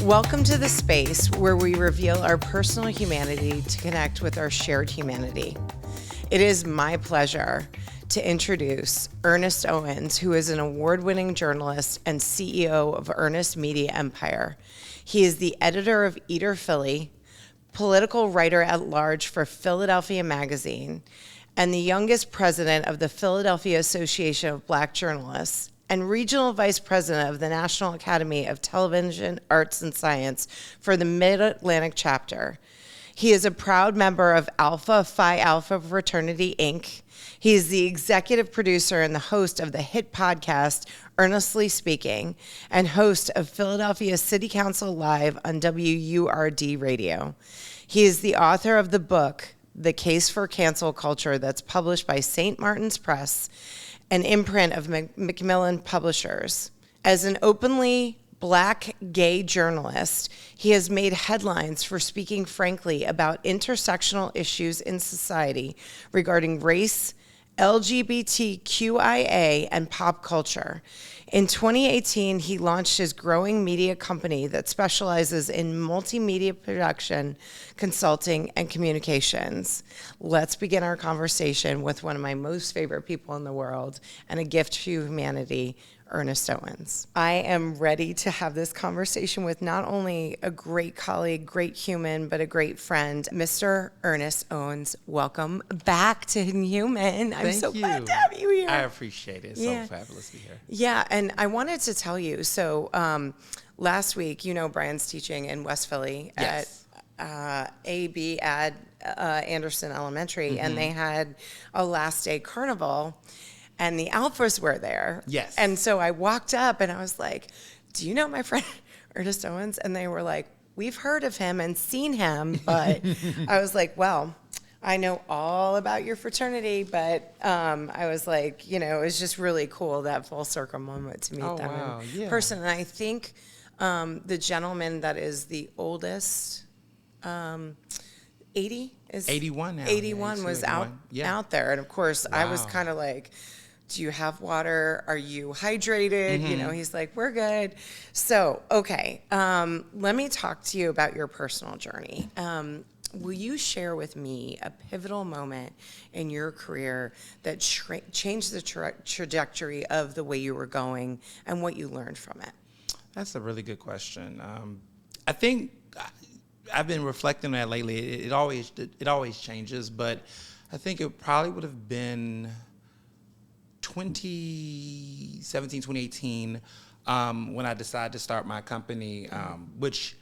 Welcome to the space where we reveal our personal humanity to connect with our shared humanity. It is my pleasure to introduce Ernest Owens, who is an award-winning journalist and CEO of Ernest Media Empire. He is the editor of Eater Philly, political writer at large for Philadelphia Magazine, and the youngest president of the Philadelphia Association of Black Journalists, and regional vice president of the National Academy of Television Arts and Science for the Mid-Atlantic chapter. He is a proud member of Alpha Phi Alpha Fraternity, Inc. He is the executive producer and the host of the hit podcast, Earnestly Speaking, and host of Philadelphia City Council Live on WURD Radio. He is the author of the book, The Case for Cancel Culture, that's published by St. Martin's Press, an imprint of Macmillan Publishers. As an openly Black gay journalist, he has made headlines for speaking frankly about intersectional issues in society regarding race, LGBTQIA, and pop culture. In 2018, he launched his growing media company that specializes in multimedia production, consulting, and communications. Let's begin our conversation with one of my most favorite people in the world and a gift to humanity, Ernest Owens. I am ready to have this conversation with not only a great colleague, great human, but a great friend, Mr. Ernest Owens. Welcome back to Inhuman. I'm so glad to have you here. I appreciate it. It's so fabulous to be here. Yeah, and I wanted to tell you, so last week, Brian's teaching in West Philly at AB Anderson Elementary, and they had a last day carnival. And the Alphas were there. Yes. And so I walked up and I was like, do you know my friend Ernest Owens? And they were like, we've heard of him and seen him. But I was like, well, I know all about your fraternity. But I was like, it was just really cool, that full circle moment to meet them in person. And I think the gentleman that is the oldest, 80 is 81 now. 81 was 81. Out there. And of course, I was kind of like, do you have water? Are you hydrated? He's like, we're good. So, okay, let me talk to you about your personal journey. Will you share with me a pivotal moment in your career that changed the trajectory of the way you were going and what you learned from it? That's a really good question. I think I've been reflecting on that lately. It always changes, but I think it probably would have been 2017, 2018, when I decided to start my company, which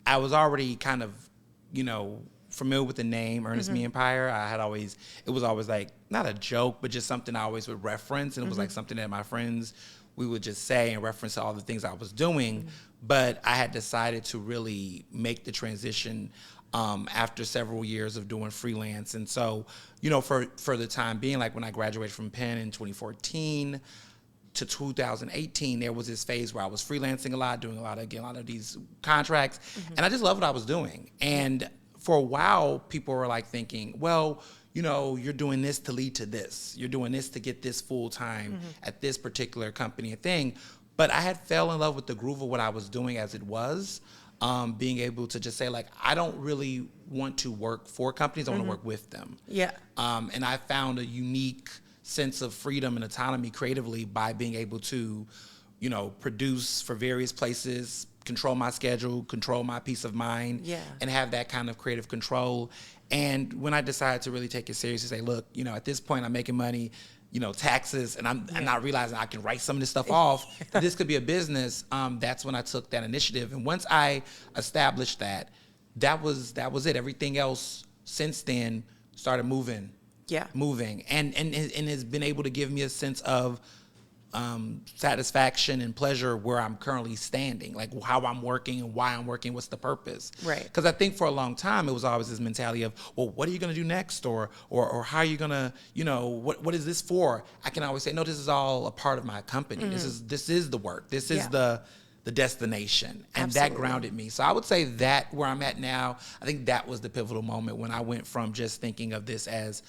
I was already kind of, familiar with the name Ernest Media Empire. It was always like, not a joke, but just something I always would reference. And it was like something that my friends, we would just say in reference to all the things I was doing. But I had decided to really make the transition after several years of doing freelance. And so, for the time being, like when I graduated from Penn in 2014 to 2018, there was this phase where I was freelancing a lot, doing a lot of these contracts. And I just loved what I was doing. And for a while, people were like thinking, well, you're doing this to lead to this. You're doing this to get this full time at this particular company and thing. But I had fell in love with the groove of what I was doing as it was. Being able to just say, like, I don't really want to work for companies, I want to work with them. Yeah. And I found a unique sense of freedom and autonomy creatively by being able to, produce for various places, control my schedule, control my peace of mind, and have that kind of creative control. And when I decided to really take it seriously, say, look, at this point I'm making money, taxes, and I'm not realizing I can write some of this stuff off, that this could be a business, that's when I took that initiative. And once I established that was it. Everything else since then started moving. And has been able to give me a sense of satisfaction and pleasure where I'm currently standing, like how I'm working and why I'm working, what's the purpose. Right. Because I think for a long time, it was always this mentality of, well, what are you going to do next? Or how are you going to, what is this for? I can always say, no, this is all a part of my company. This is the work. This is the destination. And that grounded me. So I would say that where I'm at now, I think that was the pivotal moment when I went from just thinking of this as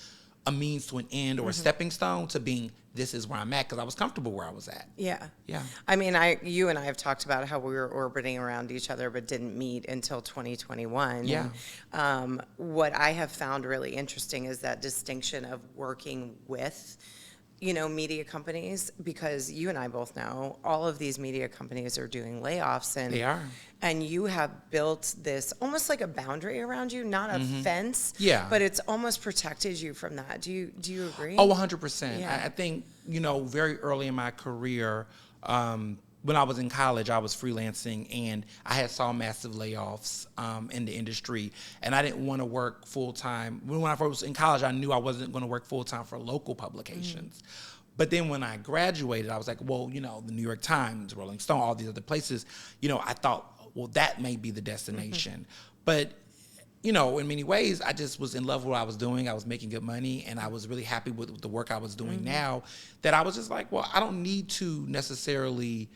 a means to an end or a stepping stone to being, this is where I'm at, because I was comfortable where I was at. Yeah. Yeah. I mean, you and I have talked about how we were orbiting around each other but didn't meet until 2021. Yeah. And what I have found really interesting is that distinction of working with, media companies, because you and I both know all of these media companies are doing layoffs, and They are. And you have built this almost like a boundary around you, not a fence, Yeah. but it's almost protected you from that. Do you agree? Oh, 100%. Yeah. I think, very early in my career, when I was in college, I was freelancing, and I saw massive layoffs in the industry, and I didn't want to work full-time. When I first was in college, I knew I wasn't going to work full-time for local publications. But then when I graduated, I was like, well, the New York Times, Rolling Stone, all these other places, I thought, well, that may be the destination. But in many ways, I just was in love with what I was doing. I was making good money, and I was really happy with the work I was doing now, that I was just like, well, I don't need to necessarily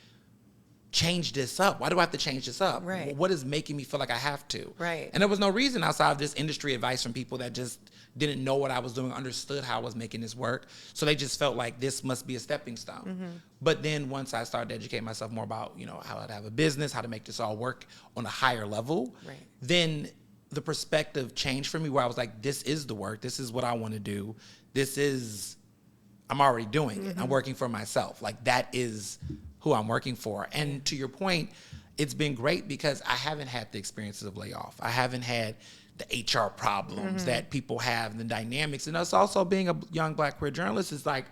change this up. Why do I have to change this up? Right. What is making me feel like I have to? Right. And there was no reason outside of this industry advice from people that just didn't know what I was doing, understood how I was making this work. So they just felt like this must be a stepping stone. But then once I started to educate myself more about, how to have a business, how to make this all work on a higher level, then the perspective changed for me, where I was like, this is the work. This is what I want to do. I'm already doing it. I'm working for myself. Like, that is who I'm working for. And to your point, it's been great because I haven't had the experiences of layoff. I haven't had the HR problems that people have, and the dynamics. And us also being a young Black queer journalist is like,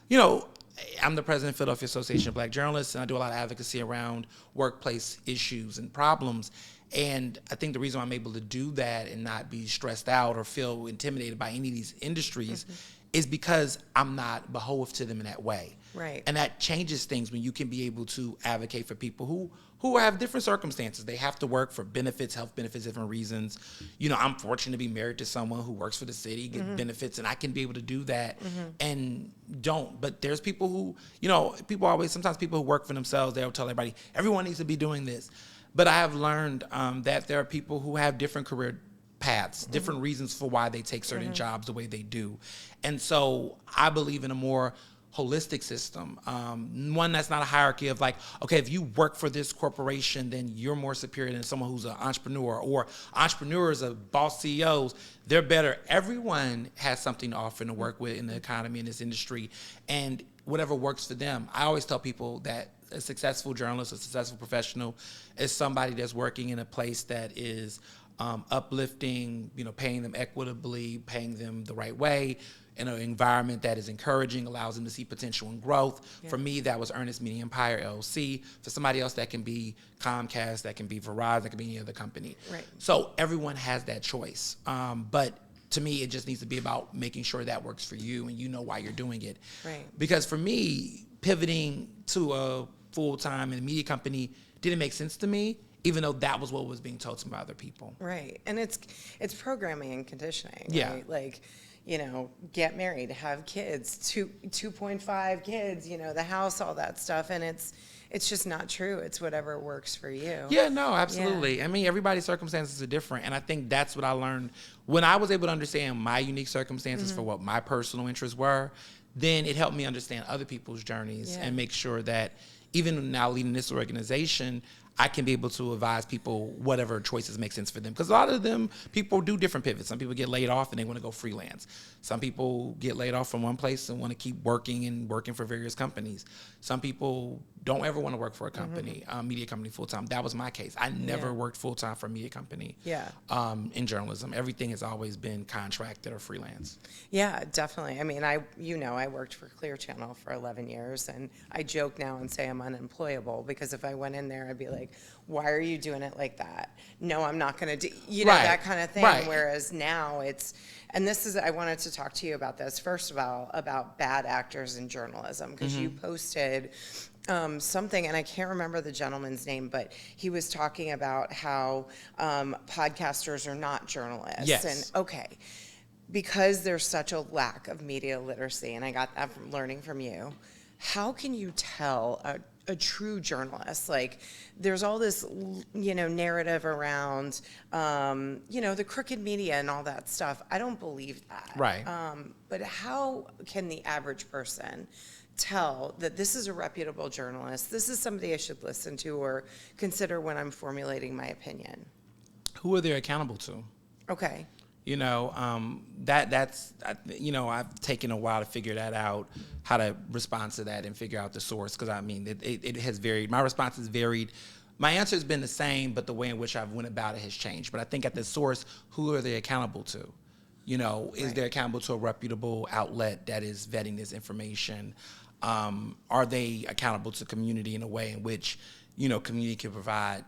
I'm the president of Philadelphia Association of Black Journalists, and I do a lot of advocacy around workplace issues and problems. And I think the reason I'm able to do that and not be stressed out or feel intimidated by any of these industries is because I'm not beholden to them in that way. Right. And that changes things when you can be able to advocate for people who have different circumstances. They have to work for benefits, health benefits, different reasons. I'm fortunate to be married to someone who works for the city, get benefits, and I can be able to do that and don't. But there's people who, sometimes people who work for themselves, they'll tell everybody, everyone needs to be doing this. But I have learned that there are people who have different career paths, different reasons for why they take certain jobs the way they do. And so I believe in a more holistic system, one that's not a hierarchy of like, okay, if you work for this corporation, then you're more superior than someone who's an entrepreneur, or entrepreneurs are boss CEOs, they're better. Everyone has something to offer and to work with in the economy, in this industry, and whatever works for them. I always tell people that a successful journalist, a successful professional is somebody that's working in a place that is uplifting, paying them equitably, paying them the right way, in an environment that is encouraging, allows them to see potential and growth. Yeah. For me, that was Ernest Media Empire, LLC. For somebody else, that can be Comcast, that can be Verizon, that can be any other company. Right. So everyone has that choice. But to me, it just needs to be about making sure that works for you and you know why you're doing it. Right. Because for me, pivoting to a full-time in a media company didn't make sense to me, even though that was what was being told to me by other people. Right. And it's programming and conditioning. Yeah. Right? Like, get married, have kids, 2.5 kids, the house, all that stuff. And it's just not true. It's whatever works for you. Yeah, no, absolutely. Yeah. I mean, everybody's circumstances are different. And I think that's what I learned when I was able to understand my unique circumstances for what my personal interests were. Then it helped me understand other people's journeys and make sure that even now leading this organization, I can be able to advise people whatever choices make sense for them. Because a lot of them, people do different pivots. Some people get laid off and they want to go freelance. Some people get laid off from one place and want to keep working for various companies. Some people don't ever want to work for a company, media company full-time. That was my case. I never worked full-time for a media company in journalism. Everything has always been contracted or freelance. Yeah, definitely. I mean, I worked for Clear Channel for 11 years, and I joke now and say I'm unemployable because if I went in there, I'd be like, why are you doing it like that? No, I'm not going to do, that kind of thing. Right. Whereas now and I wanted to talk to you about this, first of all, about bad actors in journalism, because you posted something, and I can't remember the gentleman's name, but he was talking about how podcasters are not journalists. Yes. And because there's such a lack of media literacy, and I got that from learning from you, how can you tell a true journalist. Like, there's all this, narrative around, the crooked media and all that stuff. I don't believe that. Right. But how can the average person tell that this is a reputable journalist, this is somebody I should listen to or consider when I'm formulating my opinion? Who are they accountable to? Okay. I've taken a while to figure that out, how to respond to that and figure out the source, because it has varied. My response has varied. My answer has been the same, but the way in which I've went about it has changed. But I think at the source, who are they accountable to? Is they accountable to a reputable outlet that is vetting this information? Are they accountable to community in a way in which community can provide,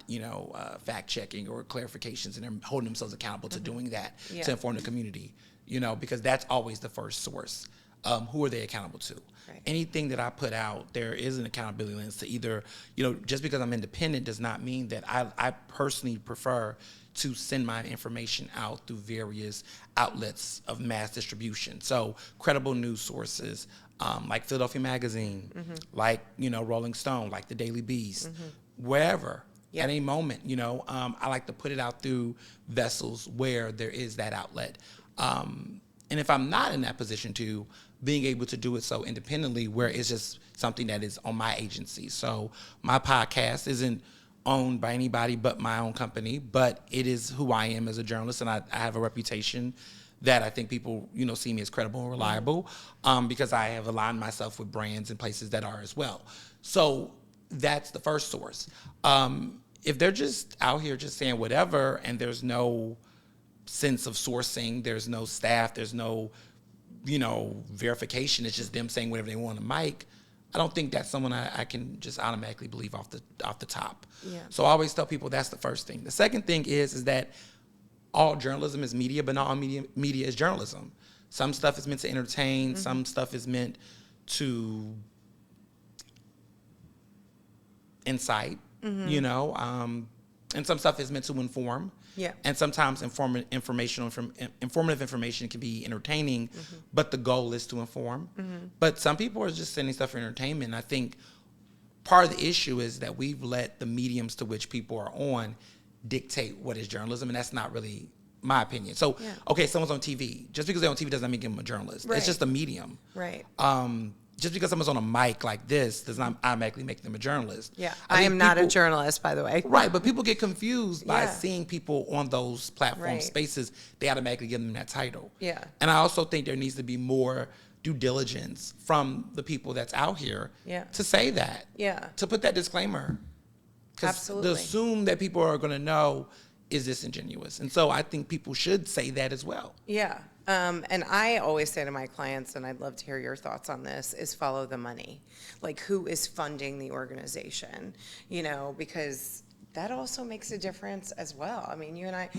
fact checking or clarifications, and they're holding themselves accountable to doing that to inform the community, because that's always the first source. Who are they accountable to? Right. Anything that I put out, there is an accountability lens to either, just because I'm independent does not mean that I personally prefer to send my information out through various outlets of mass distribution. So credible news sources, like Philadelphia Magazine, like, Rolling Stone, like the Daily Beast, wherever, at any moment, I like to put it out through vessels where there is that outlet. And if I'm not in that position to, being able to do it so independently where it's just something that is on my agency. So my podcast isn't owned by anybody but my own company, but it is who I am as a journalist, and I have a reputation that I think people, see me as credible and reliable, because I have aligned myself with brands and places that are as well. So that's the first source. If they're just out here just saying whatever and there's no sense of sourcing, there's no staff, there's no, verification, it's just them saying whatever they want on the mic, I don't think that's someone I can just automatically believe off the top. Yeah. So I always tell people that's the first thing. The second thing is that all journalism is media, but not all media is journalism. Some stuff is meant to entertain, some stuff is meant to incite, and some stuff is meant to inform. Yeah. And sometimes informative information can be entertaining, but the goal is to inform. But some people are just sending stuff for entertainment. And I think part of the issue is that we've let the mediums to which people are on dictate what is journalism, and that's not really my opinion. So, okay, someone's on TV. Just because they're on TV doesn't make them a journalist. Right. It's just a medium. Right. Just because someone's on a mic like this does not automatically make them a journalist. Yeah, I am not a journalist, by the way. Right, but people get confused by seeing people on those platform spaces. They automatically give them that title. Yeah. And I also think there needs to be more due diligence from the people that's out here to say that. Yeah. To put that disclaimer. Absolutely. To assume that people are going to know is disingenuous. And so I think people should say that as well. Yeah. And I always say to my clients, and I'd love to hear your thoughts on this, is follow the money. Like, who is funding the organization? Because that also makes a difference as well. I mean, you and I,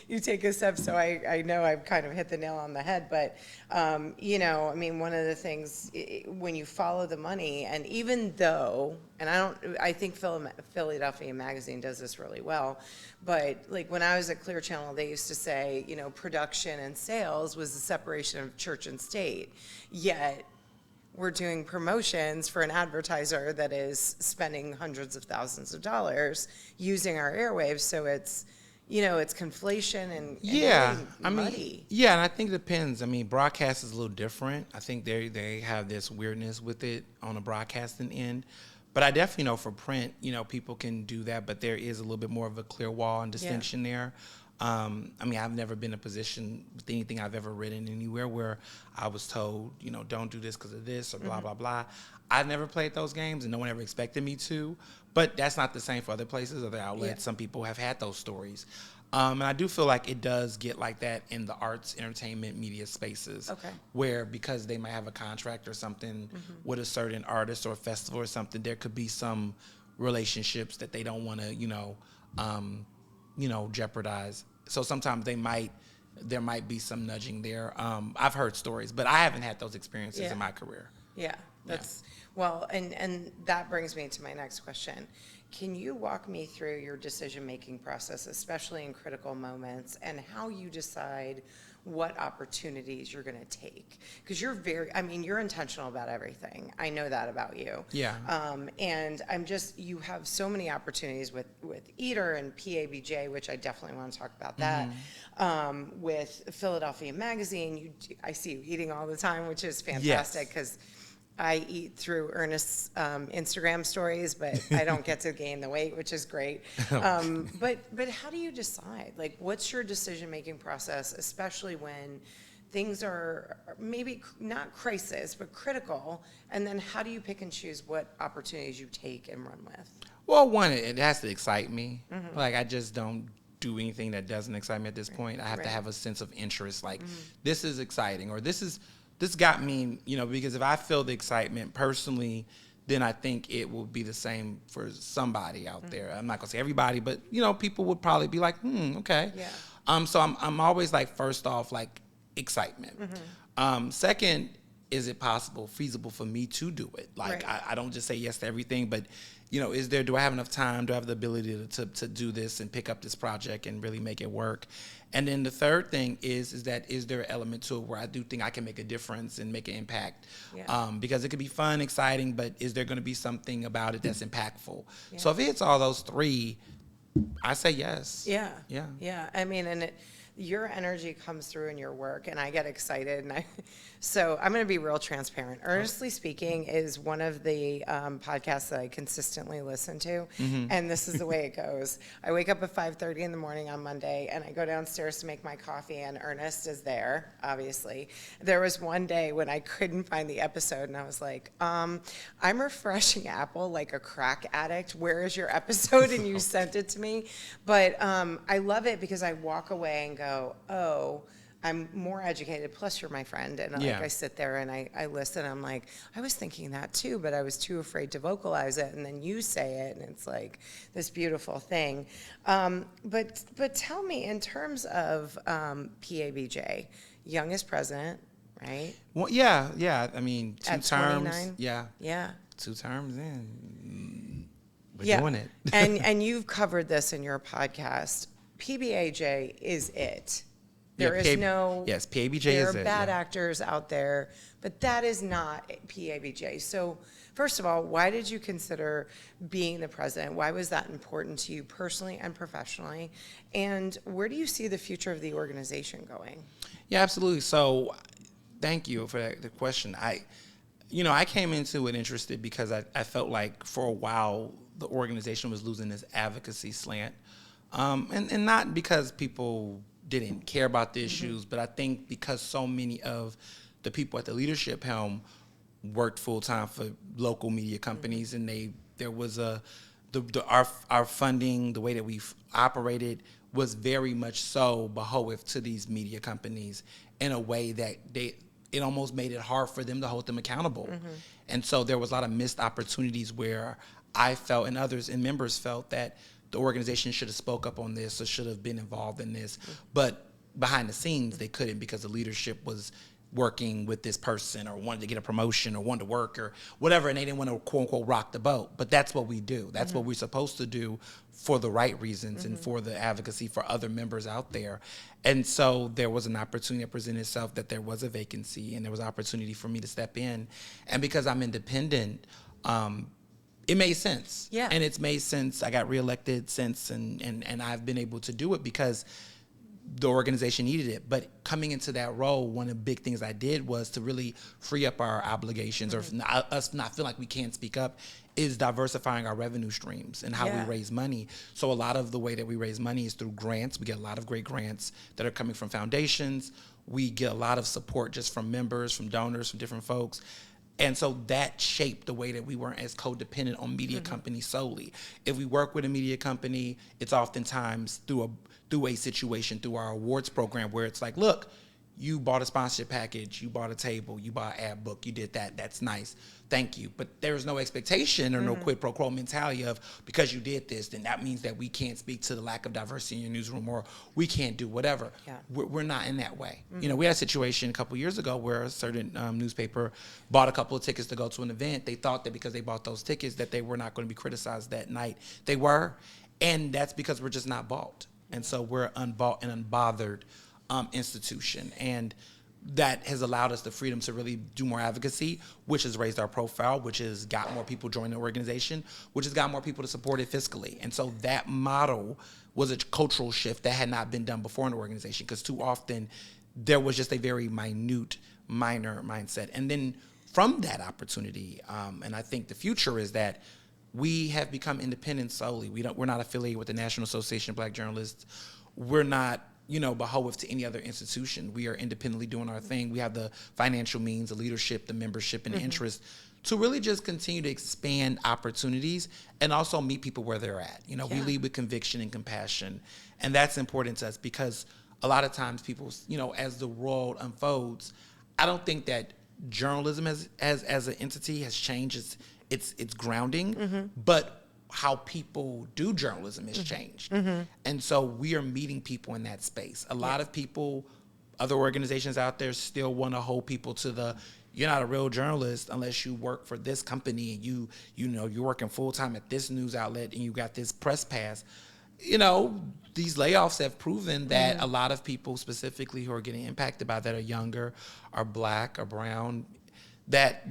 you take a step, so I know I've kind of hit the nail on the head, but, one of the things, when you follow the money, and even though, and I think Philadelphia Magazine does this really well, but like when I was at Clear Channel, they used to say, production and sales was the separation of church and state, yet we're doing promotions for an advertiser that is spending hundreds of thousands of dollars using our airwaves. So it's, it's conflation and muddy. Yeah, and I think it depends. I mean, broadcast is a little different. I think they have this weirdness with it on the broadcasting end. But I definitely know for print, people can do that, but there is a little bit more of a clear wall and distinction there. I've never been in a position with anything I've ever written anywhere where I was told, don't do this because of this or blah, blah, blah. I've never played those games and no one ever expected me to, but that's not the same for other places, other outlets. Yeah. Some people have had those stories. And I do feel like it does get like that in the arts, entertainment, media spaces, where because they might have a contract or something with a certain artist or a festival or something, there could be some relationships that they don't want to, jeopardize. So sometimes there might be some nudging there. I've heard stories, but I haven't had those experiences in my career. Yeah, well, and that brings me to my next question. Can you walk me through your decision-making process, especially in critical moments, and how you decide what opportunities you're going to take. Because you're intentional about everything. I know that about you. Yeah. And you have so many opportunities with Eater and PABJ, which I definitely want to talk about that. With Philadelphia Magazine, I see you eating all the time, which is fantastic because I eat through Ernest's Instagram stories, but I don't get to gain the weight, which is great. But how do you decide? Like, what's your decision-making process, especially when things are maybe not crisis, but critical? And then how do you pick and choose what opportunities you take and run with? Well, one, it has to excite me. Like, I just don't do anything that doesn't excite me at this point. I have to have a sense of interest. Like, this is exciting, or this got me, because if I feel the excitement personally, then I think it will be the same for somebody out there. I'm not gonna say everybody, but people would probably be like, okay. Yeah. So I'm always like, first off, like, excitement. Second, is it feasible for me to do it? Like, I don't just say yes to everything, but do I have enough time? Do I have the ability to do this and pick up this project and really make it work? And then the third thing is there an element to it where I do think I can make a difference and make an impact? Yeah. Because it could be fun, exciting, but is there going to be something about it that's impactful? Yeah. So if it's all those three, I say yes. Yeah. Yeah. Yeah. I mean, your energy comes through in your work, and I get excited. So I'm going to be real transparent. Earnestly Speaking is one of the podcasts that I consistently listen to, and this is the way it goes. I wake up at 5:30 in the morning on Monday, and I go downstairs to make my coffee, and Ernest is there, obviously. There was one day when I couldn't find the episode, and I was like, I'm refreshing Apple like a crack addict. Where is your episode? And you sent it to me. But I love it because I walk away and go, oh, I'm more educated, plus you're my friend. And I sit there and I listen. I'm like, I was thinking that too, but I was too afraid to vocalize it. And then you say it, and it's like this beautiful thing. But tell me, in terms of PABJ, youngest president, right? Well, yeah. I mean, 2 At terms. 29? Yeah. 2 terms in. We're doing it. and you've covered this in your podcast. PBAJ is it. There is no... Yes, PABJ is it. There are bad actors out there, but that is not PABJ. So, first of all, why did you consider being the president? Why was that important to you personally and professionally? And where do you see the future of the organization going? Yeah, absolutely. So, thank you for the question. I came into it interested because I felt like for a while the organization was losing this advocacy slant. And not because people didn't care about the issues, but I think because so many of the people at the leadership helm worked full time for local media companies, and there was our funding, the way that we operated was very much so beholden to these media companies in a way that it almost made it hard for them to hold them accountable. And so there was a lot of missed opportunities where I felt, and others and members felt, that the organization should have spoke up on this or should have been involved in this. But behind the scenes, they couldn't because the leadership was working with this person or wanted to get a promotion or wanted to work or whatever, and they didn't want to, quote unquote, rock the boat. But that's what we do. That's what we're supposed to do for the right reasons and for the advocacy for other members out there. And so there was an opportunity that presented itself that there was a vacancy and there was opportunity for me to step in. And because I'm independent, it made sense. Yeah. And it's made sense. I got reelected since, and I've been able to do it because the organization needed it. But coming into that role, one of the big things I did was to really free up our obligations, or us not feel like we can't speak up, is diversifying our revenue streams and how we raise money. So a lot of the way that we raise money is through grants. We get a lot of great grants that are coming from foundations. We get a lot of support just from members, from donors, from different folks. And so that shaped the way that we weren't as codependent on media companies solely. If we work with a media company, it's oftentimes through a situation, through our awards program, where it's like, look, you bought a sponsorship package, you bought a table, you bought an ad book, you did that, that's nice, thank you. But there's no expectation or no quid pro quo mentality of, because you did this, then that means that we can't speak to the lack of diversity in your newsroom, or we can't do whatever. Yeah. We're not in that way. You know, we had a situation a couple years ago where a certain newspaper bought a couple of tickets to go to an event. They thought that because they bought those tickets that they were not going to be criticized that night. They were, and that's because we're just not bought. And so we're unbought and unbothered institution. And that has allowed us the freedom to really do more advocacy, which has raised our profile, which has got more people join the organization, which has got more people to support it fiscally. And so that model was a cultural shift that had not been done before in the organization, because too often there was just a very minor mindset. And then from that opportunity, and I think the future is that we have become independent solely. We're not affiliated with the National Association of Black Journalists. We're not, beholden to any other institution. We are independently doing our thing. We have the financial means, the leadership, the membership, and the interest to really just continue to expand opportunities and also meet people where they're at. We lead with conviction and compassion, and that's important to us, because a lot of times people, as the world unfolds, I don't think that journalism as an entity has changed its grounding, but how people do journalism has changed. And so we are meeting people in that space. A lot of people, other organizations out there, still want to hold people to you're not a real journalist unless you work for this company and you're working full time at this news outlet and you got this press pass. These layoffs have proven that a lot of people, specifically who are getting impacted by that, are younger, are Black, or brown, that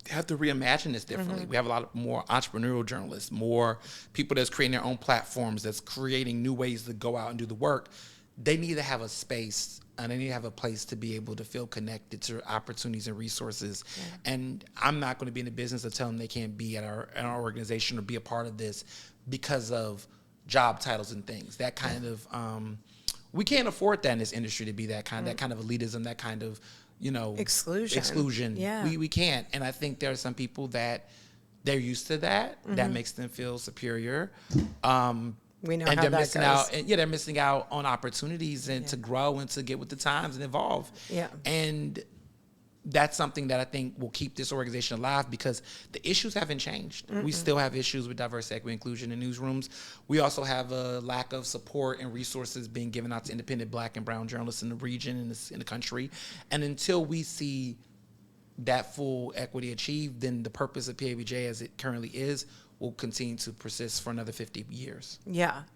have to reimagine this differently. We have a lot more entrepreneurial journalists, more people that's creating their own platforms, that's creating new ways to go out and do the work. They need to have a space, and they need to have a place to be able to feel connected to opportunities and resources. And I'm not going to be in the business of telling them they can't be at our organization or be a part of this because of job titles and things. That kind of we can't afford that in this industry, to be that kind of elitism, that kind of exclusion. We can't. And I think there are some people that they're used to that. That makes them feel superior. We know and how they're that missing goes. out. And they're missing out on opportunities and to grow and to get with the times and evolve. And that's something that I think will keep this organization alive, because the issues haven't changed. We still have issues with diversity, equity, inclusion in newsrooms. We also have a lack of support and resources being given out to independent Black and brown journalists in the region and in the country. And until we see that full equity achieved, then the purpose of PABJ as it currently is will continue to persist for another 50 years.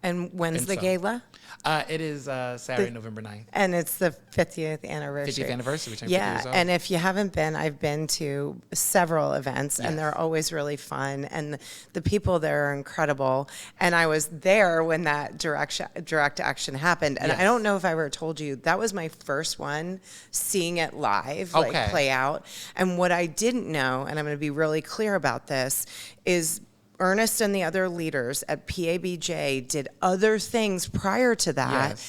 And when's the gala? It is Saturday, November 9th. And it's the 50th anniversary. 50th anniversary. 50 years old. And if you haven't been, I've been to several events, and they're always really fun, and the people there are incredible. And I was there when that direct action happened, and I don't know if I ever told you, that was my first one seeing it live, play out. And what I didn't know, and I'm going to be really clear about this, is Ernest and the other leaders at PABJ did other things prior to that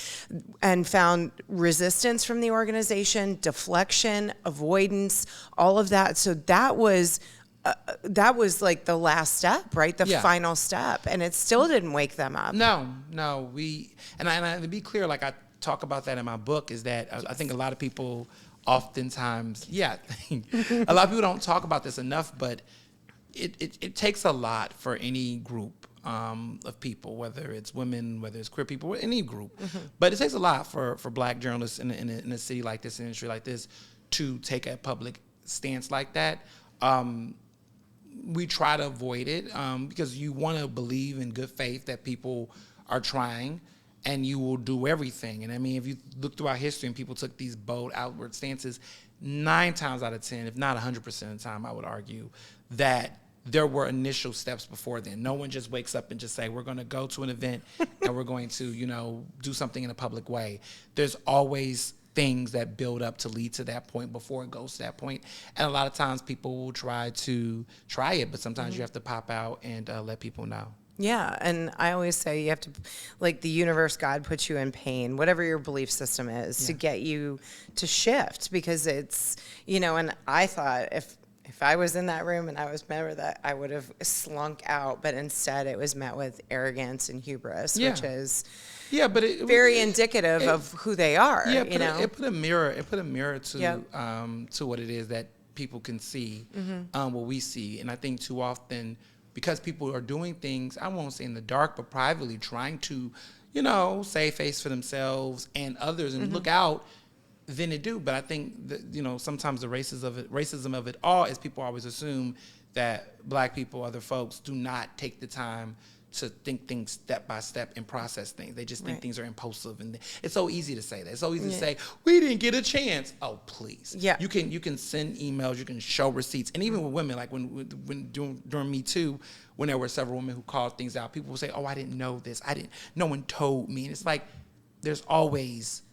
and found resistance from the organization, deflection, avoidance, all of that. So that was like the last step, right? The final step. And it still didn't wake them up. No. And to be clear, like I talk about that in my book, is that I think a lot of people oftentimes, a lot of people don't talk about this enough, but it takes a lot for any group of people, whether it's women, whether it's queer people, any group. But it takes a lot for Black journalists in a city like this, an industry like this, to take a public stance like that. We try to avoid it because you want to believe in good faith that people are trying, and you will do everything. And I mean, if you look throughout history and people took these bold outward stances, 9 times out of 10, if not 100% of the time, I would argue that there were initial steps before then. No one just wakes up and just say, we're going to go to an event and we're going to, do something in a public way. There's always things that build up to lead to that point before it goes to that point. And a lot of times people will try it, but sometimes you have to pop out and let people know. Yeah, and I always say you have to, like, the universe, God puts you in pain, whatever your belief system is, to get you to shift, because it's, and I thought if I was in that room and I was member of that, I would have slunk out, but instead it was met with arrogance and hubris, which is very indicative of who they are. It put a mirror to what it is that people can see, what we see. And I think too often, because people are doing things, I won't say in the dark, but privately trying to, save face for themselves and others and look out, than they do. But I think that, sometimes the racism of it all is people always assume that Black people, other folks, do not take the time to think things step by step and process things. They just think things are impulsive, and it's so easy to say that. It's so easy to say, we didn't get a chance. Oh, please. Yeah. You can send emails, you can show receipts, and even with women, like when during Me Too, when there were several women who called things out, people would say, oh, I didn't know this. No one told me. And it's like, there's always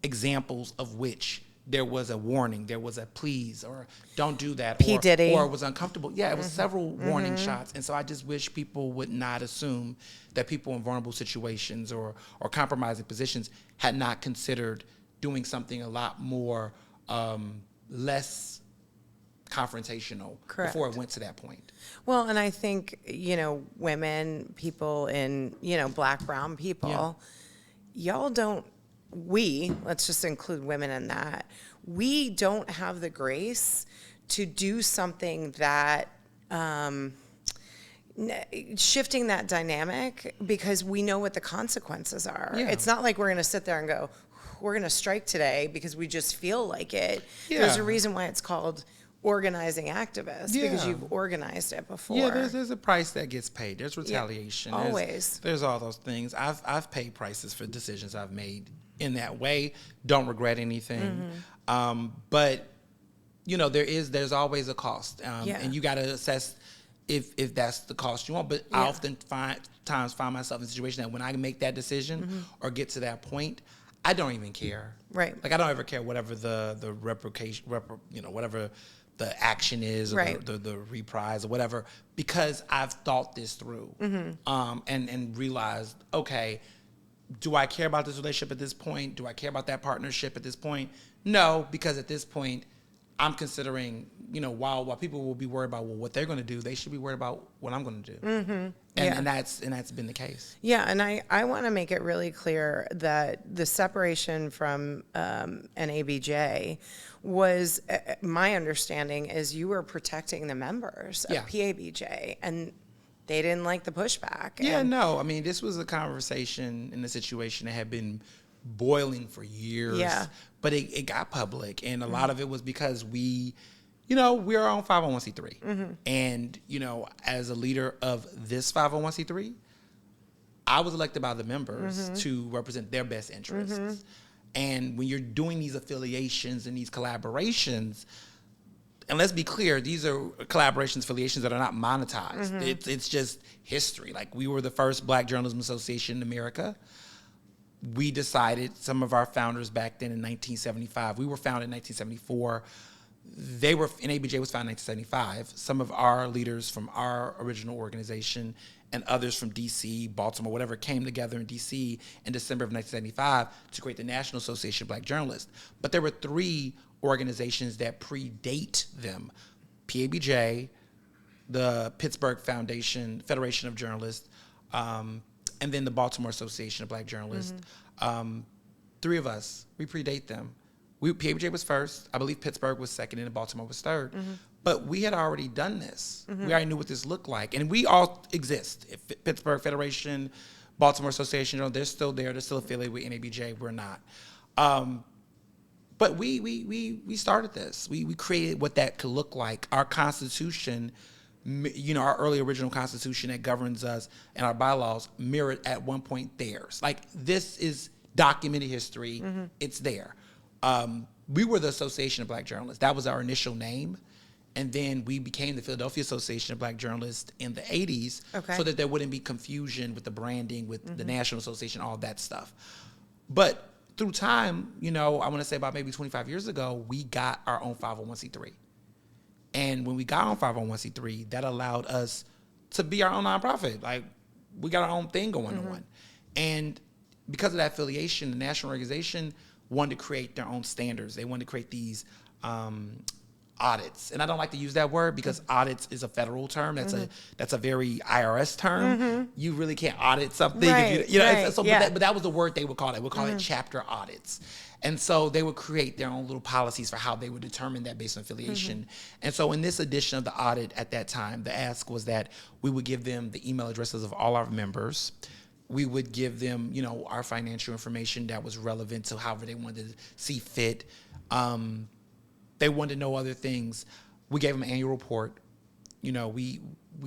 examples of which there was a warning, there was a please, or don't do that, or it was uncomfortable. Yeah, it was several warning shots. And so I just wish people would not assume that people in vulnerable situations or compromising positions had not considered doing something a lot more less confrontational before it went to that point. Well, and I think, women, people in, Black, brown people, y'all don't, let's just include women in that, we don't have the grace to do something that, shifting that dynamic, because we know what the consequences are. Yeah. It's not like we're going to sit there and go, we're going to strike today because we just feel like it. Yeah. There's a reason why it's called organizing activists, because you've organized it before. Yeah, there's a price that gets paid. There's retaliation. Always. There's all those things. I've paid prices for decisions I've made in that way. Don't regret anything. But there's always a cost, and you got to assess if that's the cost you want. But I often find myself in a situation that when I make that decision or get to that point, I don't even care. Right. Like, I don't ever care whatever the replication, whatever the action is, or the reprise or whatever, because I've thought this through, and realized, okay, do I care about this relationship at this point? Do I care about that partnership at this point? No, because at this point, I'm considering, while people will be worried about what they're going to do, they should be worried about what I'm going to do. And that's been the case. Yeah, and I want to make it really clear that the separation from an ABJ was, my understanding is you were protecting the members of PABJ, and they didn't like the pushback. No, I mean, this was a conversation in a situation that had been boiling for years. Yeah. But it got public, and a lot of it was because we're on 501c3. And, as a leader of this 501c3, I was elected by the members to represent their best interests. And when you're doing these affiliations and these collaborations, and let's be clear, these are collaborations, affiliations that are not monetized. It's just history. Like, we were the first Black Journalism Association in America. We decided, some of our founders back then in 1975, we were founded in 1974. NABJ was founded in 1975. Some of our leaders from our original organization and others from DC, Baltimore, whatever, came together in DC in December of 1975 to create the National Association of Black Journalists. But there were three organizations that predate them: PABJ, the Pittsburgh Federation of Journalists, and then the Baltimore Association of Black Journalists. Three of us, we predate them. PABJ was first. I believe Pittsburgh was second, and Baltimore was third. But we had already done this. We already knew what this looked like. And we all exist. Pittsburgh Federation, Baltimore Association, they're still there. They're still affiliated with NABJ. We're not. But we started this. We created what that could look like. Our Constitution, our early original Constitution that governs us, and our bylaws mirrored at one point theirs. Like, this is documented history. It's there. We were the Association of Black Journalists. That was our initial name. And then we became the Philadelphia Association of Black Journalists in the 80s, so that there wouldn't be confusion with the branding, with the National Association, all that stuff. But through time, I want to say about maybe 25 years ago, we got our own 501c3. And when we got on 501c3, that allowed us to be our own nonprofit. Like, we got our own thing going on. And because of that affiliation, the national organization wanted to create their own standards. They wanted to create these audits. And I don't like to use that word because audits is a federal term. That's a very IRS term. You really can't audit something. Right, but that was the word they would call it. We'd call it chapter audits. And so they would create their own little policies for how they would determine that based on affiliation. And so in this edition of the audit at that time, the ask was that we would give them the email addresses of all our members. We would give them, our financial information that was relevant to however they wanted to see fit. They wanted to know other things. We gave them an annual report. we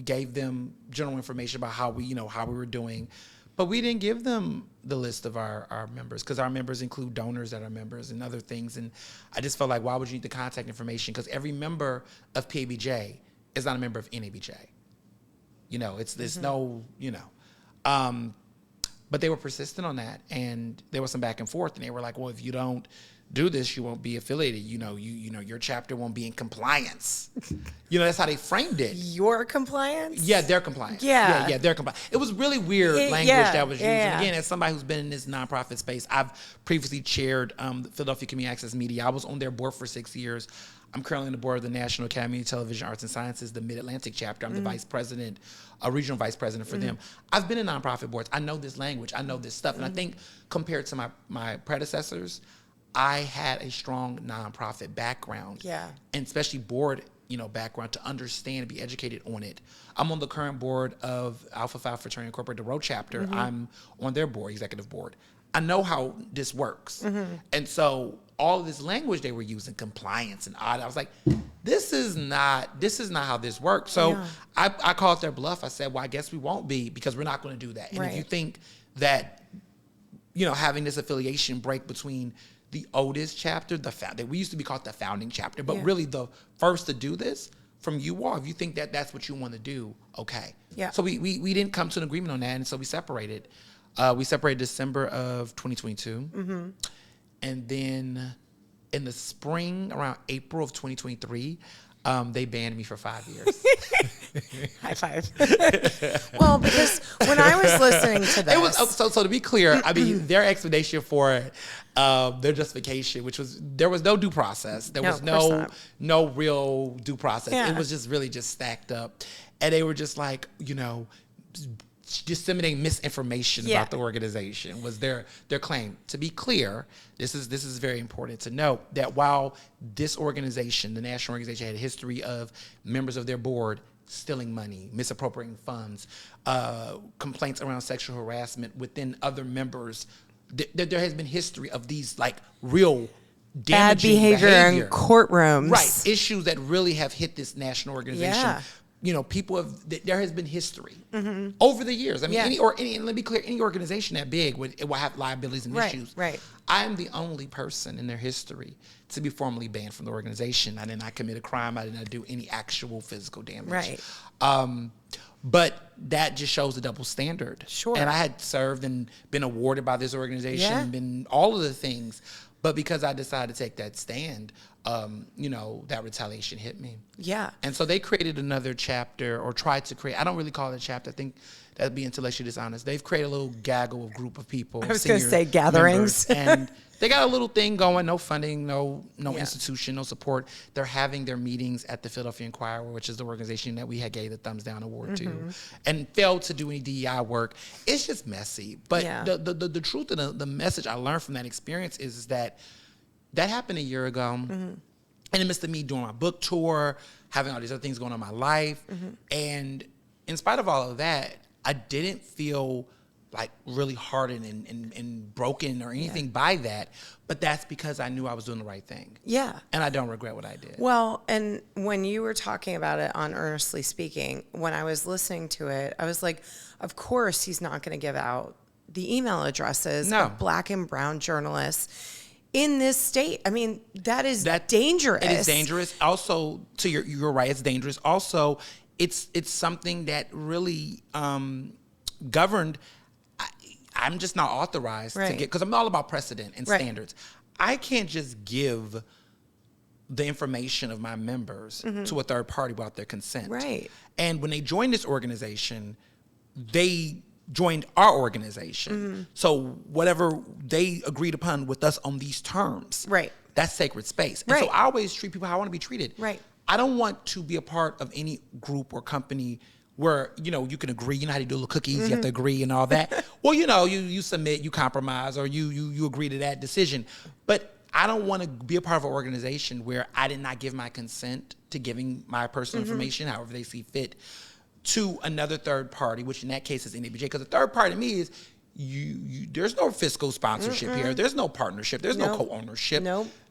gave them general information about how we were doing, but we didn't give them the list of our members, because our members include donors that are members and other things. And I just felt like, why would you need the contact information? Because every member of PABJ is not a member of NABJ. There's no, but they were persistent on that, and there was some back and forth, and they were like, well, if you don't do this, you won't be affiliated. Your chapter won't be in compliance. That's how they framed it. Your compliance? Yeah, their compliance. Yeah, their compliance. It was really weird language that was used. And again, as somebody who's been in this nonprofit space, I've previously chaired the Philadelphia Community Access Media. I was on their board for 6 years. I'm currently on the board of the National Academy of Television Arts and Sciences, the Mid-Atlantic chapter. I'm the vice president, a regional vice president for them. I've been in nonprofit boards. I know this language. I know this stuff. And I think compared to my predecessors, I had a strong nonprofit background, and especially board, background to understand and be educated on it. I'm on the current board of Alpha Phi Fraternity Incorporated, the Road chapter. I'm on their board, executive board. I know how this works, and so all of this language they were using, compliance and audit, I was like, this is not how this works. So I called their bluff. I said, well, I guess we won't be, because we're not going to do that. And if you think that, having this affiliation break between the oldest chapter, that we used to be called the founding chapter, but really the first to do this from you all, if you think that that's what you want to do, okay. Yeah. So we didn't come to an agreement on that, and so we separated. We separated December of 2022. And then in the spring, around April of 2023, they banned me for 5 years. High five. Well, because when I was listening to this, it was so to be clear, I mean, their explanation for it, their justification, which was there was no due process. There was no real due process. It was just really just stacked up, and they were just like, disseminating misinformation about the organization was their claim. To be clear, this is very important to note that while this organization, the national organization, had a history of members of their board stealing money, misappropriating funds, complaints around sexual harassment within other members, there has been history of these like real bad behavior in courtrooms, right? Issues that really have hit this national organization. Yeah. There has been history over the years. I mean, and let me be clear, any organization that big will have liabilities and issues. Right. I am the only person in their history to be formally banned from the organization. I did not commit a crime. I did not do any actual physical damage. Right. But that just shows the double standard. Sure. And I had served and been awarded by this organization, been all of the things. But because I decided to take that stand, that retaliation hit me. Yeah. And so they created another chapter, or tried to create. I don't really call it a chapter. I think that'd be intellectually dishonest. They've created a little gaggle of group of people. I was going to say gatherings. And they got a little thing going, no funding, no institution, no support. They're having their meetings at the Philadelphia Inquirer, which is the organization that we had gave the Thumbs Down Award to, and failed to do any DEI work. It's just messy. But the truth and the message I learned from that experience is that happened a year ago. In the midst of me doing my book tour, having all these other things going on in my life. And in spite of all of that, I didn't feel like really hardened and broken or anything by that. But that's because I knew I was doing the right thing. Yeah. And I don't regret what I did. Well, and when you were talking about it on Earnestly Speaking, when I was listening to it, I was like, of course he's not going to give out the email addresses of Black and brown journalists in this state. I mean, that is dangerous. It is dangerous. Also, you're right, it's dangerous. Also, it's something that really governed. I'm just not authorized to get, because I'm all about precedent and standards. I can't just give the information of my members to a third party without their consent. Right. And when they joined this organization, they joined our organization. So whatever they agreed upon with us on these terms, that's sacred space. And so I always treat people how I want to be treated. Right. I don't want to be a part of any group or company where, you can agree, how you do little cookies, you have to agree and all that. Well, you submit, you compromise, or you agree to that decision. But I don't want to be a part of an organization where I did not give my consent to giving my personal information, however they see fit, to another third party, which in that case is NABJ. Because the third party to me is, there's no fiscal sponsorship here. There's no partnership. There's no co-ownership.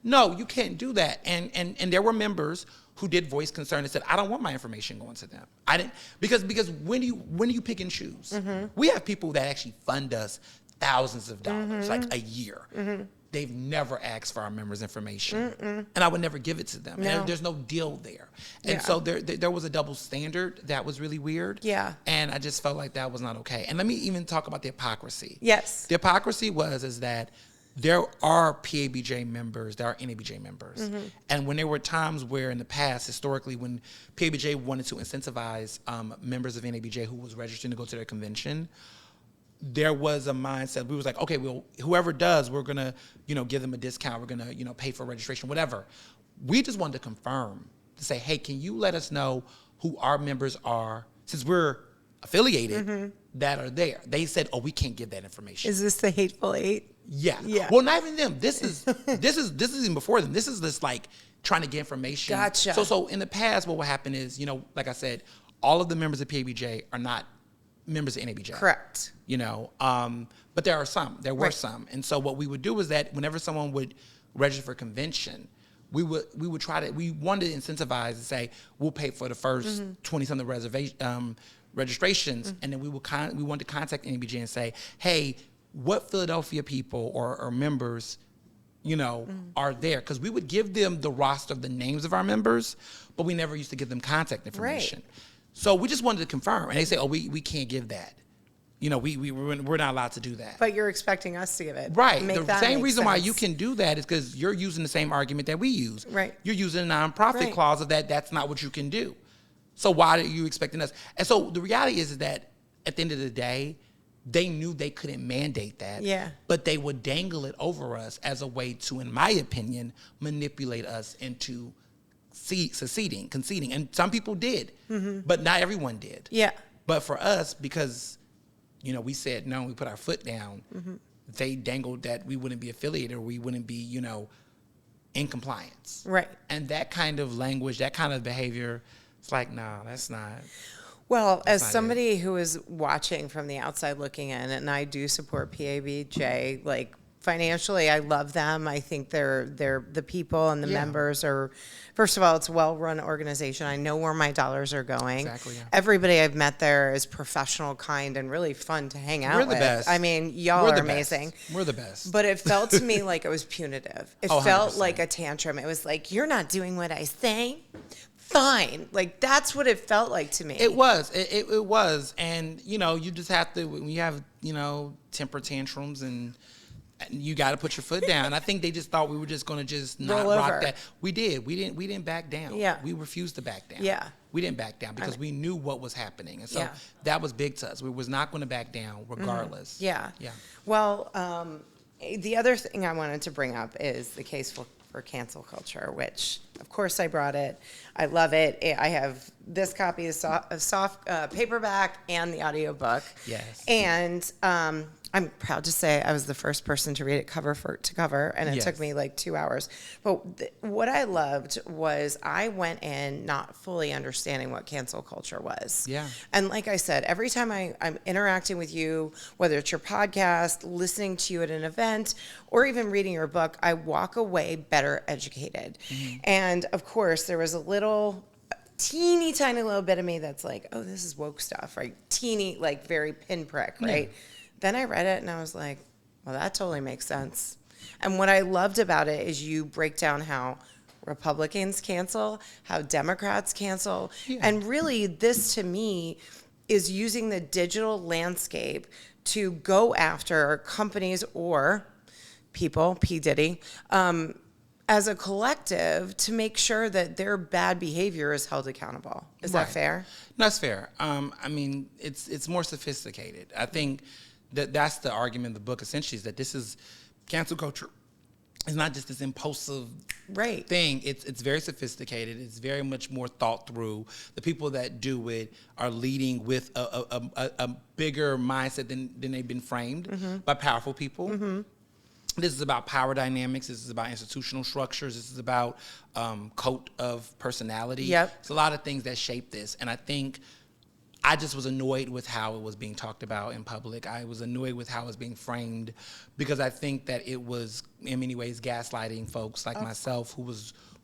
No, you can't do that. And there were members who did voice concern and said, I don't want my information going to them. I didn't, because when do you pick and choose? We have people that actually fund us thousands of dollars, like a year. They've never asked for our members' information, and I would never give it to them. And there's no deal there. And so there was a double standard that was really weird. Yeah. And I just felt like that was not okay. And let me even talk about the hypocrisy. Yes. The hypocrisy is that there are PABJ members, there are NABJ members. And when there were times where in the past, historically, when PABJ wanted to incentivize members of NABJ who was registering to go to their convention, there was a mindset. We was like, okay, well, whoever does, we're gonna, give them a discount. We're gonna, pay for registration, whatever. We just wanted to confirm, to say, hey, can you let us know who our members are, since we're affiliated, that are there? They said, oh, we can't give that information. Is this the Hateful Eight? Yeah. Well, not even them. This is even before them. This is just like trying to get information. Gotcha. So in the past, what would happen is, like I said, all of the members of PABJ are not members of NABJ. Correct. But there were some. And so what we would do is that whenever someone would register for convention, we wanted to incentivize and say, we'll pay for the first 20-something registrations. And then we wanted to contact NABJ and say, hey, what Philadelphia people or members, are there? Because we would give them the roster of the names of our members, but we never used to give them contact information. Right. So we just wanted to confirm. And they say, oh, we can't give that. We're not allowed to do that. But you're expecting us to give it. Right. The same reason why you can do that is because you're using the same argument that we use. Right. You're using a nonprofit clause of that's not what you can do. So why are you expecting us? And so the reality is that at the end of the day, they knew they couldn't mandate that. Yeah. But they would dangle it over us as a way to, in my opinion, manipulate us into conceding. And some people did, but not everyone did. Yeah. But for us, because, we said no, we put our foot down, they dangled that we wouldn't be affiliated or we wouldn't be, in compliance. Right. And that kind of language, that kind of behavior, it's like, no, that's not. Well, as somebody who is watching from the outside looking in, and I do support PABJ, like financially, I love them. I think they're the people and the members are, first of all, it's a well-run organization. I know where my dollars are going. Exactly. Yeah. Everybody I've met there is professional, kind, and really fun to hang out with. We're the best. I mean, y'all are amazing. We're the best. But it felt to me like it was punitive. It felt like a tantrum. It was like, you're not doing what I say. Fine. Like, that's what it felt like to me. It was. It was. And, you just have to, when you have, temper tantrums and you got to put your foot down. I think they just thought we were just going to just not rock that. We did. We didn't back down. Yeah. We refused to back down. Yeah. We didn't back down because we knew what was happening. And so that was big to us. We was not going to back down regardless. Yeah. Yeah. Well, the other thing I wanted to bring up is the case for cancel culture, which, of course, I brought it. I love it. I have this copy of soft paperback and the audiobook. Yes. And I'm proud to say I was the first person to read it cover to cover, and it took me like 2 hours. But what I loved was I went in not fully understanding what cancel culture was. Yeah. And like I said, every time I'm interacting with you, whether it's your podcast, listening to you at an event, or even reading your book, I walk away better educated. Mm-hmm. And of course, there was a teeny tiny little bit of me that's like, oh, this is woke stuff, right? Teeny, like very pinprick, right? Yeah. Then I read it and I was like, well, that totally makes sense. And what I loved about it is you break down how Republicans cancel, how Democrats cancel. Yeah. And really, this to me is using the digital landscape to go after companies or people, P. Diddy, as a collective to make sure that their bad behavior is held accountable. Is that fair? No, that's fair. I mean, it's more sophisticated. I think that's the argument in the book, essentially, is that this is cancel culture. It's not just this impulsive thing. It's very sophisticated. It's very much more thought through. The people that do it are leading with a bigger mindset than they've been framed by powerful people. Mm-hmm. This is about power dynamics. This is about institutional structures. This is about cult of personality. Yep. It's a lot of things that shape this. And I think I just was annoyed with how it was being talked about in public. I was annoyed with how it was being framed, because I think that it was in many ways gaslighting folks like myself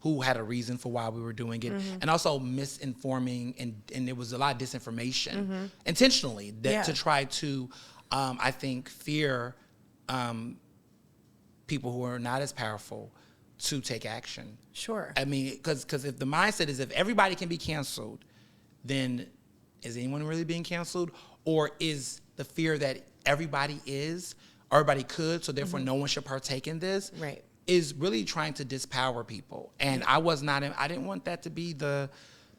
who had a reason for why we were doing it, and also misinforming, and there was a lot of disinformation intentionally to try to, I think, fear people who are not as powerful to take action. Sure. I mean, because if the mindset is if everybody can be canceled, then is anyone really being canceled? Or is the fear that everybody could, so therefore no one should partake in this? Right. Is really trying to dispower people. And I didn't want that to be the